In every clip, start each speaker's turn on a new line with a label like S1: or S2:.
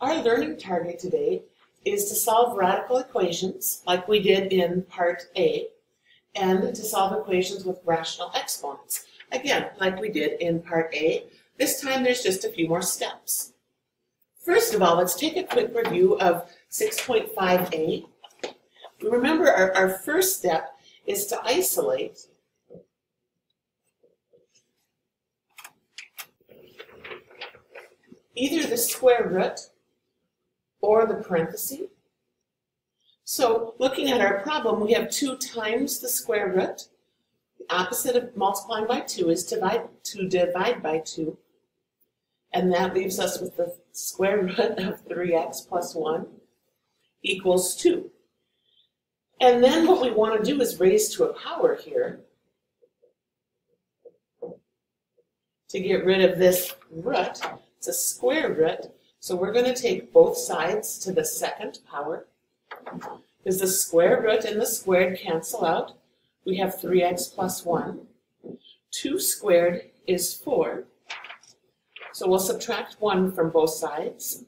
S1: Our learning target today is to solve radical equations like we did in Part A, and to solve equations with rational exponents. Again, like we did in Part A, this time there's just a few more steps. First of all, let's take a quick review of 6.5a. Remember, our first step is to isolate either the square root or the parenthesis. So looking at our problem, we have 2 times the square root. The opposite of multiplying by 2 is to divide by 2. And that leaves us with the square root of 3x plus 1 equals 2. And then what we want to do is raise to a power here to get rid of this root. It's a square root, so we're going to take both sides to the second power. Because the square root and the squared cancel out, we have 3x plus 1. 2 squared is 4. So we'll subtract 1 from both sides,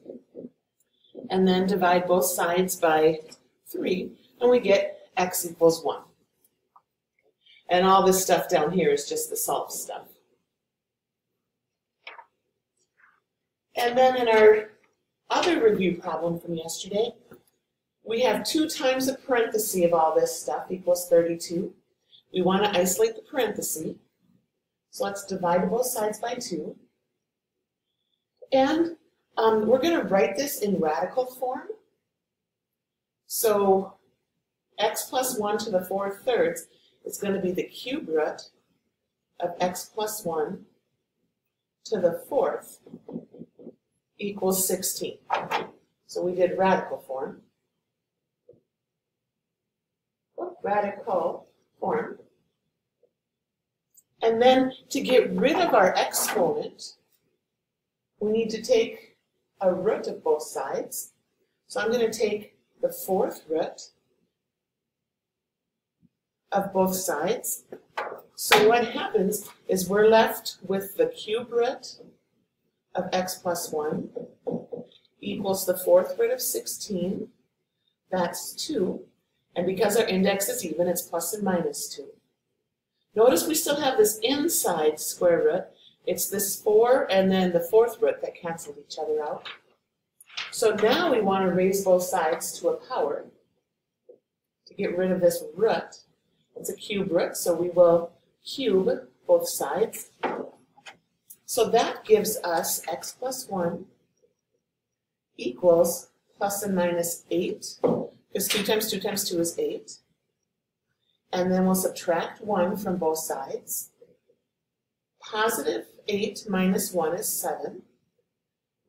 S1: and then divide both sides by 3, and we get x equals 1. And all this stuff down here is just the solve stuff. And then in our other review problem from yesterday, we have 2 times the parenthesis of all this stuff equals 32. We want to isolate the parenthesis, so let's divide both sides by 2. And we're going to write this in radical form. So x plus 1 to the 4/3 is going to be the cube root of x plus 1 to the 4th equals 16. So we did radical form. And then to get rid of our exponent, we need to take a root of both sides. So I'm going to take the 4th root of both sides. So what happens is we're left with the cube root of x plus 1 equals the 4th root of 16. That's 2. And because our index is even, it's plus and minus 2. Notice we still have this inside square root. It's this 4 and then the 4th root that cancel each other out. So now we want to raise both sides to a power to get rid of this root. It's a cube root, so we will cube both sides. So that gives us x plus 1 equals plus and minus 8, because 2 times 2 times 2 is 8. And then we'll subtract 1 from both sides. Positive 8 minus 1 is 7.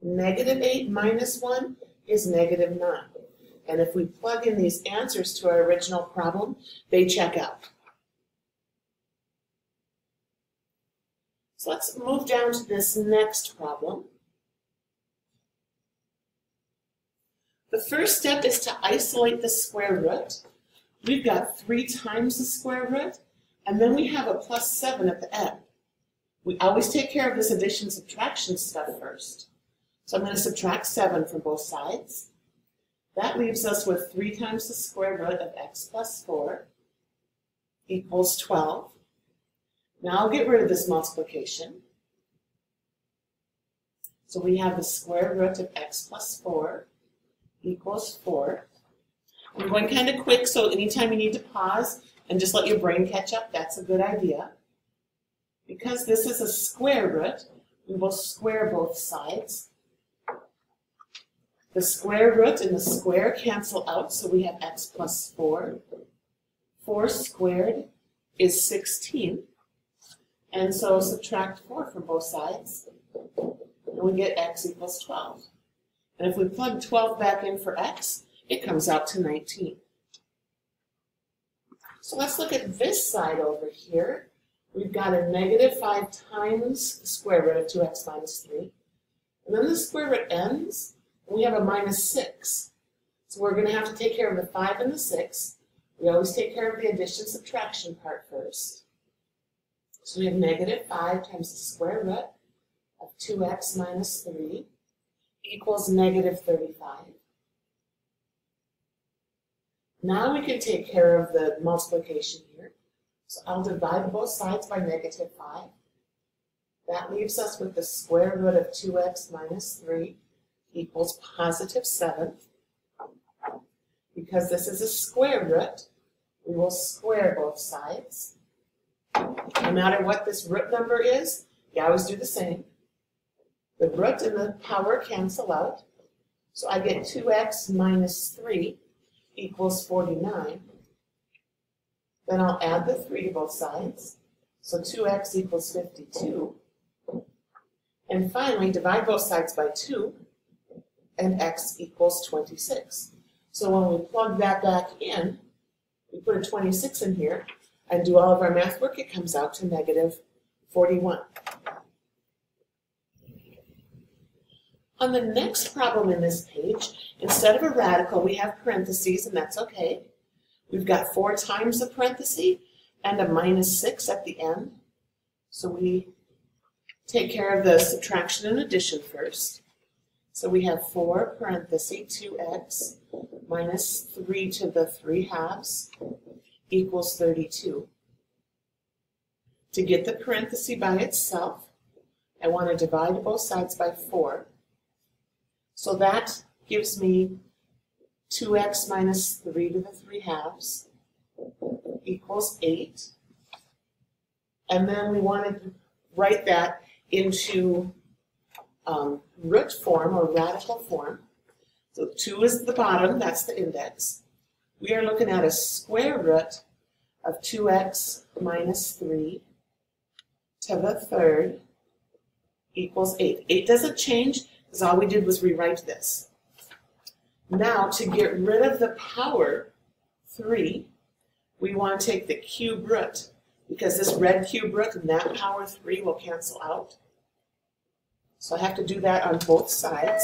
S1: Negative 8 minus 1 is negative 9. And if we plug in these answers to our original problem, they check out. So let's move down to this next problem. The first step is to isolate the square root. We've got 3 times the square root, and then we have a plus 7 at the end. We always take care of this addition subtraction stuff first. So I'm going to subtract 7 from both sides. That leaves us with 3 times the square root of x plus 4 equals 12. Now I'll get rid of this multiplication. So we have the square root of x plus 4 equals 4. I'm going kind of quick, so anytime you need to pause and just let your brain catch up, that's a good idea. Because this is a square root, we will square both sides. The square root and the square cancel out, so we have x plus 4. 4 squared is 16. And so subtract 4 from both sides, and we get x equals 12. And if we plug 12 back in for x, it comes out to 19. So let's look at this side over here. We've got a negative 5 times the square root of 2x minus 3. And then the square root ends, and we have a minus 6. So we're going to have to take care of the 5 and the 6. We always take care of the addition subtraction part first. So we have negative 5 times the square root of 2x minus 3 equals negative 35. Now we can take care of the multiplication here. So I'll divide both sides by negative 5. That leaves us with the square root of 2x minus 3 equals positive 7. Because this is a square root, we will square both sides. No matter what this root number is, you always do the same. The root and the power cancel out. So I get 2x minus 3 equals 49. Then I'll add the 3 to both sides. So 2x equals 52. And finally, divide both sides by 2, and x equals 26. So when we plug that back in, we put a 26 in here, and do all of our math work, it comes out to negative 41. On the next problem in this page, instead of a radical, we have parentheses, and that's okay. We've got 4 times the parenthesis and a minus 6 at the end. So we take care of the subtraction and addition first. So we have 4 parenthesis 2x minus 3 to the 3 halves equals 32. To get the parenthesis by itself, I want to divide both sides by 4. So that gives me 2x minus 3 to the 3 halves equals 8. And then we want to write that into root form or radical form. So 2 is the bottom, that's the index. We are looking at a square root of 2x minus 3 to the 3rd equals 8. 8 doesn't change because all we did was rewrite this. Now to get rid of the power 3, we want to take the cube root, because this red cube root and that power 3 will cancel out. So I have to do that on both sides.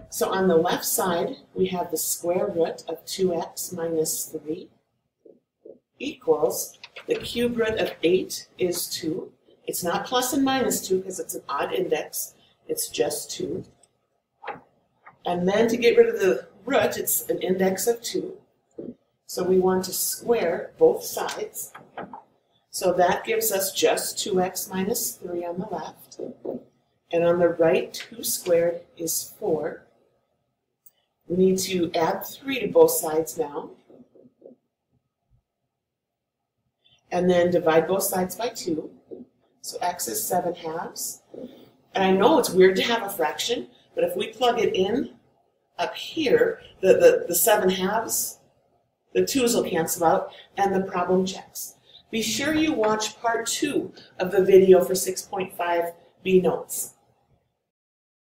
S1: So on the left side, we have the square root of 2x minus 3 equals the cube root of 8 is 2. It's not plus and minus 2 because it's an odd index. It's just 2. And then to get rid of the root, it's an index of 2. So we want to square both sides. So that gives us just 2x minus 3 on the left. And on the right, 2 squared is 4. We need to add 3 to both sides now. And then divide both sides by 2. So x is 7 halves. And I know it's weird to have a fraction, but if we plug it in up here, the 7 halves, the 2's will cancel out, and the problem checks. Be sure you watch part 2 of the video for 6.5B notes.